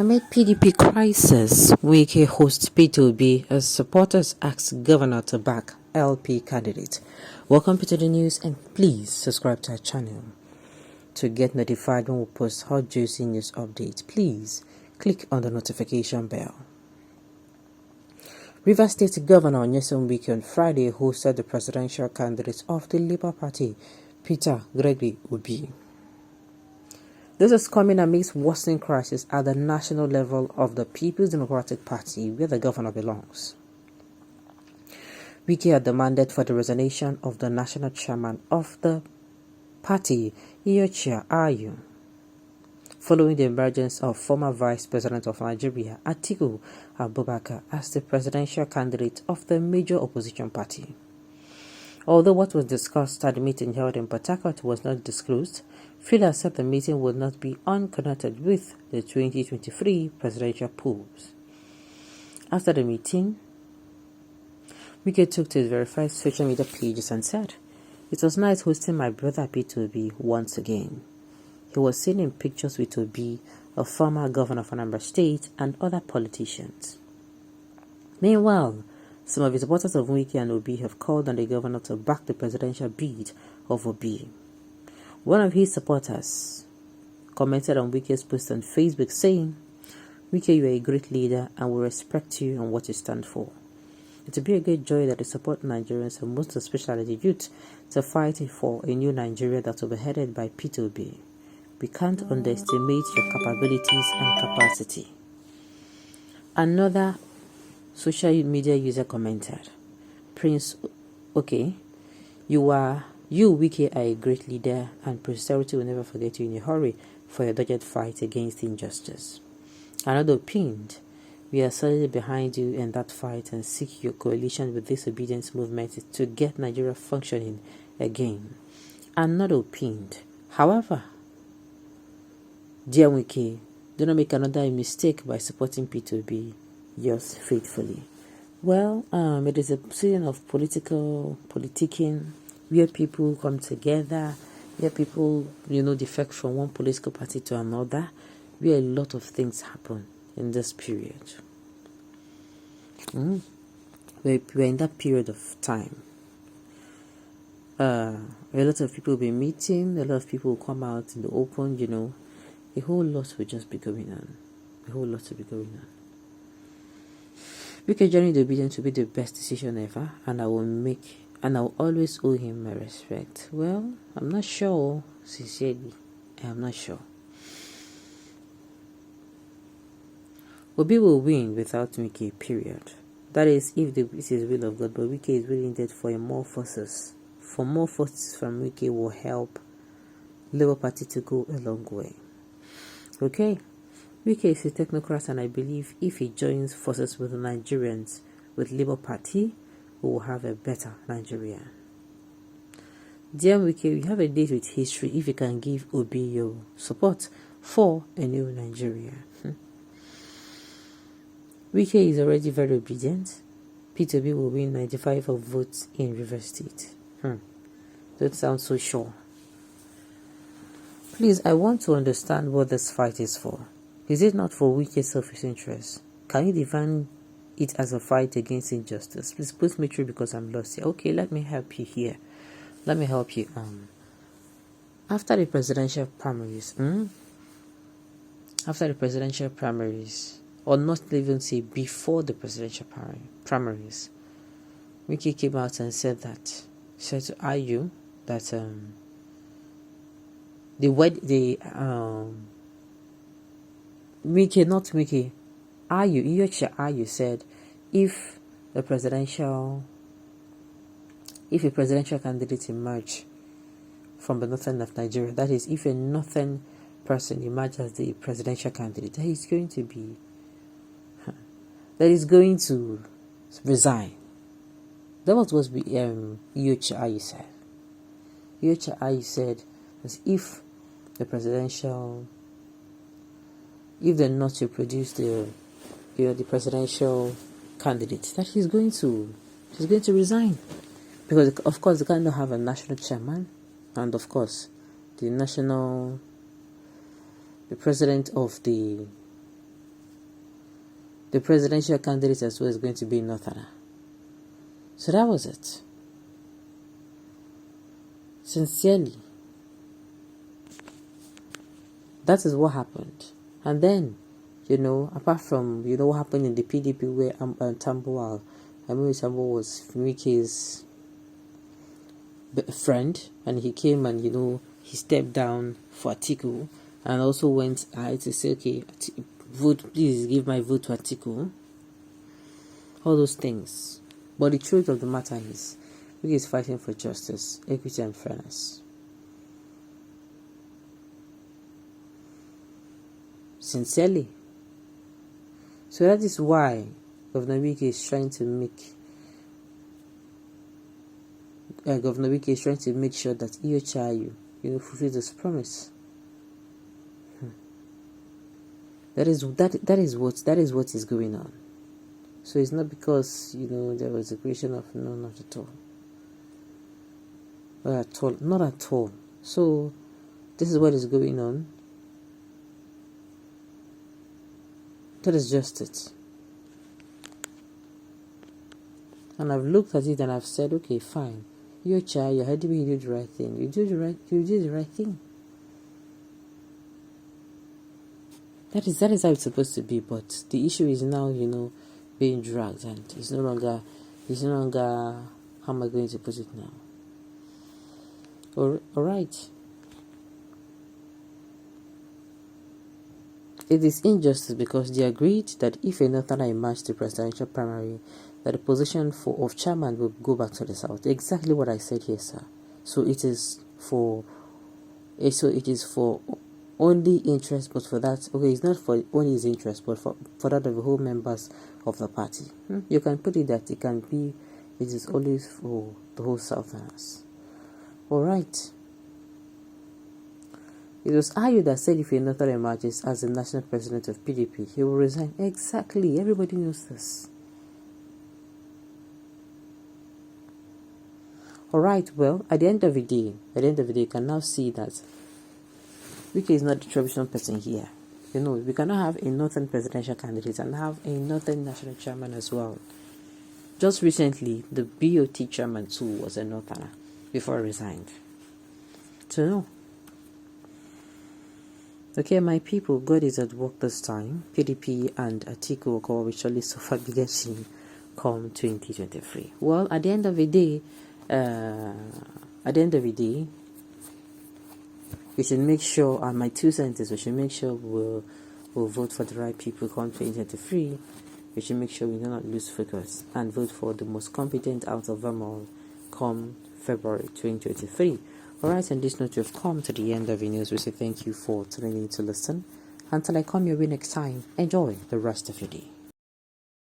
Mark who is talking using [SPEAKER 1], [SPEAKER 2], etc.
[SPEAKER 1] Amid PDP crisis, Wike hosts P2B as supporters ask governor to back LP candidate. Welcome to the news and please subscribe to our channel. To get notified when we post hot juicy news updates, please click on the notification bell. Rivers State Governor Nyesom Wike on Friday hosted the presidential candidate of the Labour Party, Peter Gregory Obi. This is coming amidst worsening crisis at the national level of the People's Democratic Party, where the governor belongs. Wike had demanded for the resignation of the national chairman of the party, Iyorchia Ayu, following the emergence of former Vice President of Nigeria, Atiku Abubakar, as the presidential candidate of the major opposition party. Although what was discussed at the meeting held in Port Harcourt was not disclosed, Fila said the meeting would not be unconnected with the 2023 presidential polls. After the meeting, Wike took to his verified social media pages and said, "It was nice hosting my brother P2B once again." He was seen in pictures with Obi, a former governor of Anambra State, and other politicians. Meanwhile, some of the supporters of Wike and Obi have called on the governor to back the presidential bid of Obi. One of his supporters commented on Wike's post on Facebook saying, "Wike, you are a great leader and we respect you and what you stand for. It will be a great joy that you support Nigerians and most especially the youth to fight for a new Nigeria that will be headed by P2B. We can't underestimate your capabilities and capacity." Another social media user commented, "Prince, okay, you, Wike, are a great leader and posterity will never forget you in a hurry for your dogged fight against injustice." Another opined, "We are solidly behind you in that fight and seek your coalition with this obedience movement to get Nigeria functioning again." Another opined, "However, dear Wike, do not make another mistake by supporting P2B. Yours faithfully." Well, it is a season of politicking, where people come together, where people, defect from one political party to another, where a lot of things happen in this period. We're in that period of time. A lot of people will be meeting, a lot of people will come out in the open, a whole lot will just be going on. Wike joining the obedience to be the best decision ever, and I will always owe him my respect. Well, I'm not sure, sincerely. I'm not sure. Obi will win without Wike, period. That is, if it is will of God, but Wike is really needed for more forces. For more forces from Wike will help Labour Party to go a long way. Okay? Wike is a technocrat, and I believe if he joins forces with the Nigerians, with Labour Party, we will have a better Nigeria. Dear Wike, you have a date with history if you can give Obi your support for a new Nigeria. Wike is already very obedient. P2B will win 95 of votes in Rivers State. That sounds so sure. Please, I want to understand what this fight is for. Is it not for Wike's selfish interest? Can you define it as a fight against injustice? Please put me through because I'm lost here. Okay, let me help you here. Let me help you. After the presidential primaries, or not even say before the presidential primaries, Wike came out and said to Ayu that Iyorchia Ayu said if a presidential candidate emerge from the northern of Nigeria, that is, if a northern person emerges as the presidential candidate, that is going to resign. That was what Iyorchia Ayu said. Iyorchia Ayu said that if they're not to produce the presidential candidate, that she's going to resign, because of course they cannot have a national chairman, and of course the president of the the presidential candidate as well is going to be Northerner. So that was it. Sincerely. That is what happened. And then, apart from, what happened in the PDP where Tambuwal, Tambuwal was Wike's friend, and he came and, he stepped down for Atiku, and also went ahead to say, okay, vote, please give my vote to Atiku. All those things. But the truth of the matter is, Wike is fighting for justice, equity, and fairness. Sincerely. So that is why Governor Wike is trying to make sure that Iyochayu, fulfills this promise. That is what is going on. So it's not because there was a creation of not at all. Not at all. So this is what is going on. That is just it. And I've looked at it and I've said, okay, fine. You're a child, you're heading me, you do the right thing. You do the right thing. That is how it's supposed to be, but the issue is now, being dragged, and it's no longer how am I going to put it now? Alright. It is injustice because they agreed that if a Northerner emerged the presidential primary, that the position of chairman will go back to the South. Exactly what I said here, sir. So it is for only interest, but for that, okay, it's not for only his interest, but for that of the whole members of the party. You can put it that it is only for the whole Southerners. Alright. It was Ayu that said if a Northerner emerges as the national president of PDP, he will resign. Exactly. Everybody knows this. Alright, well, at the end of the day, you can now see that Wike is not the traditional person here. We cannot have a Northern presidential candidate and have a Northern national chairman as well. Just recently, the BOT chairman too was a Northerner before he resigned. So no. Okay, my people, God is at work this time. PDP and Atiku will surely suffer bigger sin come 2023. Well, at the end of the day, we should make sure, and my 2 cents, we should make sure we'll vote for the right people come 2023. We should make sure we do not lose focus and vote for the most competent out of them all come February 2023. Alright, on this note, we've come to the end of the news. We say thank you for tuning in to listen. Until I come your way next time, enjoy the rest of your day.